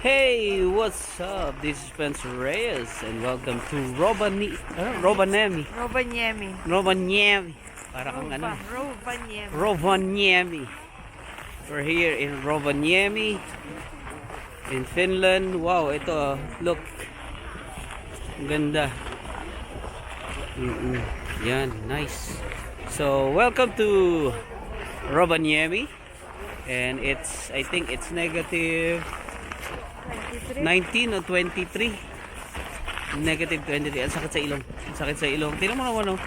Hey, what's up? This is Spencer Reyes and welcome to Rovaniemi. Rovaniemi. Rovaniemi. Para kang ano? Rovaniemi. Rovaniemi. We're here in Rovaniemi in Finland. Wow, ito, look. Ang ganda. Yan, nice. So, welcome to Rovaniemi. And I think it's negative 19 o 23. Negative 23. Ang sakit sa ilong. Ang sakit sa ilong. Tingnan mo naman, no?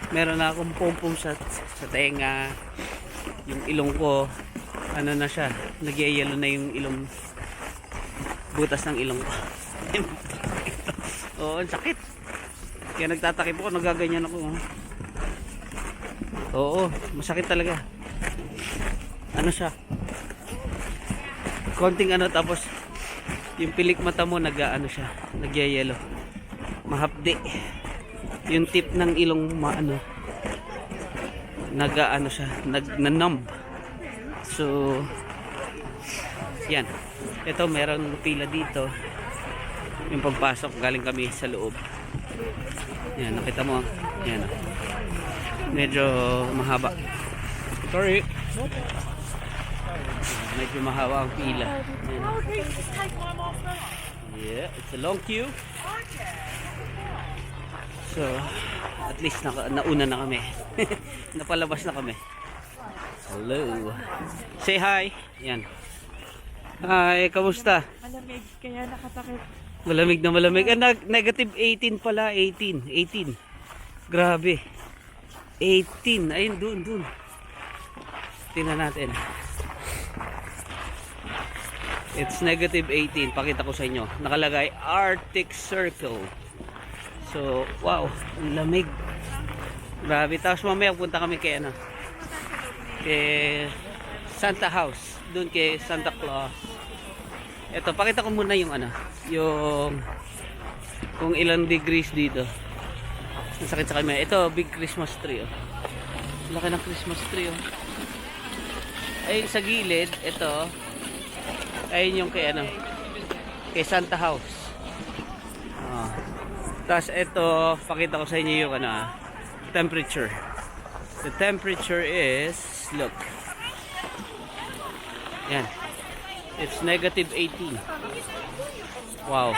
Meron na akong pom-pom sa tenga. Yung ilong ko, ano na siya, nagyayelo na yung ilong, butas ng ilong ko. Oo, ang sakit. Kaya nagtatakip ako, nagaganyan ako. Oo, masakit talaga. Ano siya? Konting ano, tapos yung pilik mata mo nag-ano siya, nagyayelo. Mahapdi. Yung tip ng ilong maano, nag-ano siya, nag-numb. So yan. Ito merong pila dito. Yung pagpasok galing kami sa loob. Yan, nakita mo. Yan. Medyo mahaba. Sorry. Medyo mahaba ang pila. Yan. Yeah, it's a long queue. So, at least nauna na kami. Napalabas na kami. Hello. Say hi. Yan. Hi, kamusta? Malamig, kaya nakatakip. Malamig na malamig. Negative 18 pala. 18. Grabe. 18. Ayun, dun. Tingnan natin. It's negative 18. Pakita ko sa inyo. Nakalagay Arctic Circle. So, wow. Ang lamig. Grabe. Tapos mamaya punta kami kay ano, kay Santa House. Doon kay Santa Claus. Ito, pakita ko muna yung ano, yung kung ilang degrees dito. Ang sakit sa kanya. Ito, big Christmas tree. Oh. Laki ng Christmas tree. Oh. Ay, sa gilid, ito, ayun yung kay ano, kay Santa House. Tapos ito, pakita ko sa inyo yung ano, temperature. The temperature is, look. Yan. It's negative 18. Wow.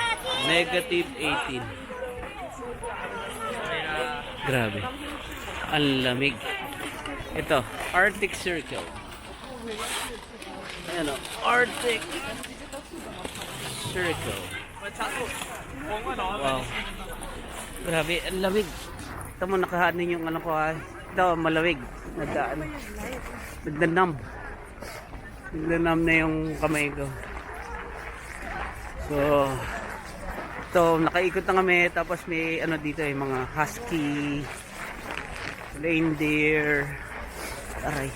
Negative 18. Grabe. Ang lamig. Ito, Arctic Circle. Ayan o, Arctic Circle. Wow. Grabe, ang lamig. Ito mo, nakahanin yung ano ko ha. Ito, malawig. Nagdanam na yung kamay ko. So, ito, nakaikot na kami. Tapos may ano dito, yung mga husky, reindeer, aray.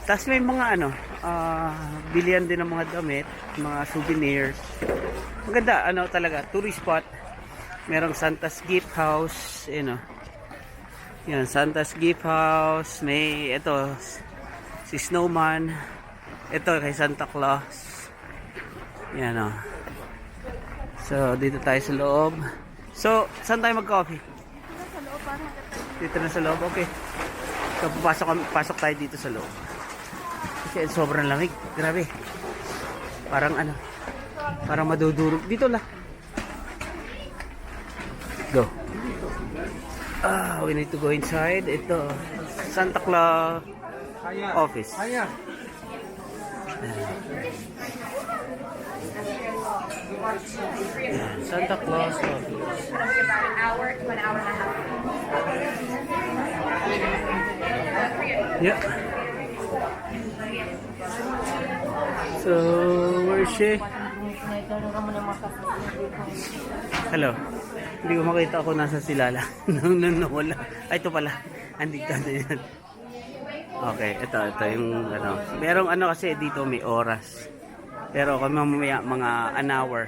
Tapos may mga ano, bilihan din ng mga damit, mga souvenirs. Maganda, ano talaga, tourist spot. Merong Santa's Gift House, you know. Yan, Santa's Gift House. May, ito, si Snowman. Ito, kay Santa Claus. Yan, o. So, dito tayo sa loob. So, saan tayo mag-coffee? Dito na sa loob, okay. So, pasok tayo dito sa loob. Kasi sobrang lamig. Grabe. Parang ano, parang madudurog. Dito lang. Go. We need to go inside. Ito, Santa Claus office. Yan, Santa Claus office. About an hour to an hour and a half. Yeah. So, where is she? Hello. Hindi ko makita ako nasa silala. Nung nawala. Ay, ito pala. Andito na yan. Okay, ito yung ano. Merong ano kasi dito may oras. Pero kami mamaya mga an hour.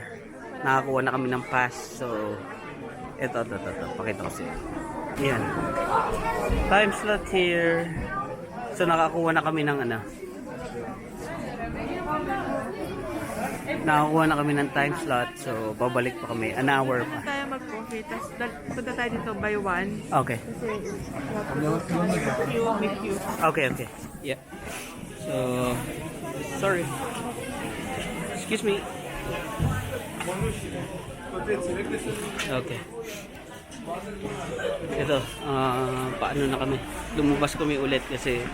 Nakakuha na kami ng pass. So, ito. Pakita ko siya. Yan. Time slot here. So, nakakuha na kami ng ano. Nakakuha na kami ng time slot, so babalik pa kami. An hour pa. Tayo mag-coffee, tapos punta tayo dito by one. Okay. Kasi may queue. Okay, okay. Yeah. So, sorry. Excuse me. Okay. Ito, paano na kami? Lumabas kami ulit kasi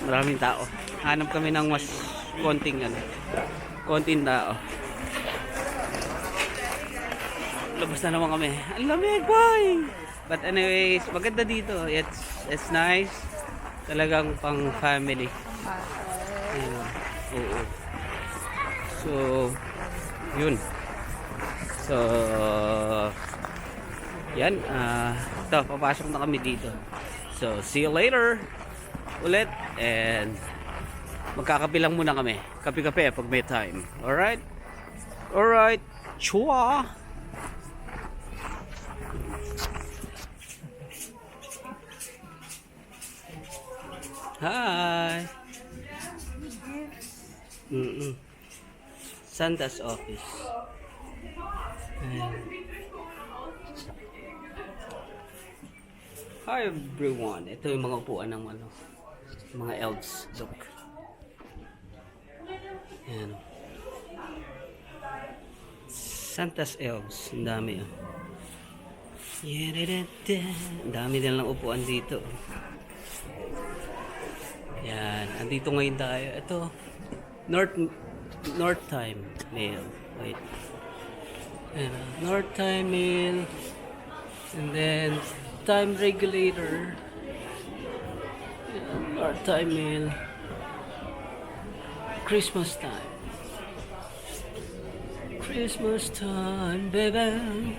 maraming tao. Hanap kami ng mas konting tao. Labas na naman kami. Ang lamig, boy! But anyways, maganda dito. It's nice. Talagang pang family. Ayun. Oo. So, yun. So, yan. Ito, papasok na kami dito. So, see you later ulit. And magkakape lang muna kami. Kape-kape pag may time. Alright? Alright. Chua! Hi! Santa's office. Ayan. Hi everyone. Ito yung mga upuan ng mga elves. Look. Ayan. Santa's elves. Ang dami. Ang dami din lang upuan dito. Yan. Andito ngayon tayo. Ito. North Time Mail. Wait. Ayan. North Time Mail. And then time regulator. Ayan. North Time Mail. Christmas time. Christmas time, baby.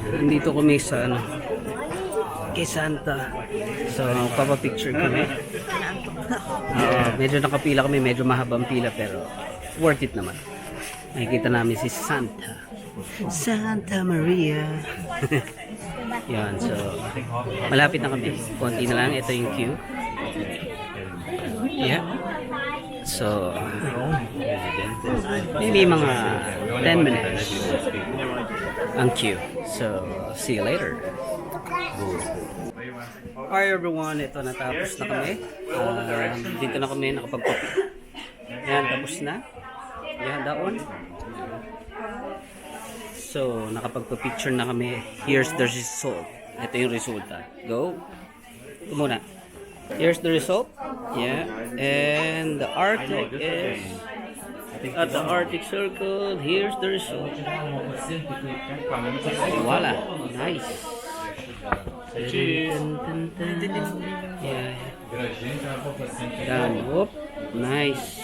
Nandito kami sa kay Santa. So, papapicture kami. Medyo nakapila kami, medyo mahabang pila pero worth it naman. Nakikita namin si Santa. Santa Maria. Yan, so malapit na kami. Konti na lang, ito yung queue. Yeah. So, maybe mga 10 minutes ang queue. So, see you later. Hi everyone, ito natapos na kami. Dito na kami nakapagpapi. Yan, tapos na. Yan, daon. So, nakapagpa-picture na kami. Here's the result. Ito yung resulta. Go. Ito muna. Here's the result. Yeah. And the Arctic is at the Arctic Circle. Here's the result. Voila. Nice. Yeah. Done. Whoop. Nice.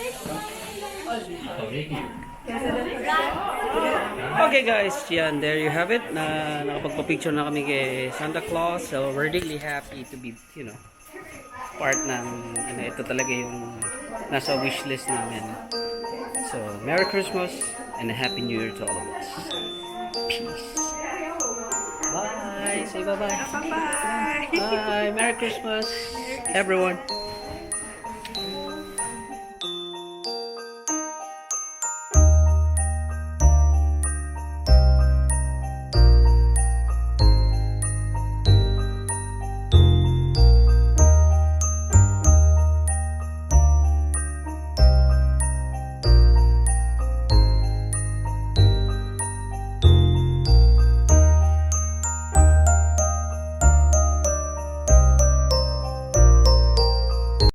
Okay guys, yan, there you have it. Nakapagpa-picture na kami kay Santa Claus. So we're really happy to be, part ng, ito talaga yung nasa wishlist namin. So, Merry Christmas and a Happy New Year to all of us. Peace. Bye. Say bye-bye. Bye-bye. Bye. Merry Christmas, everyone.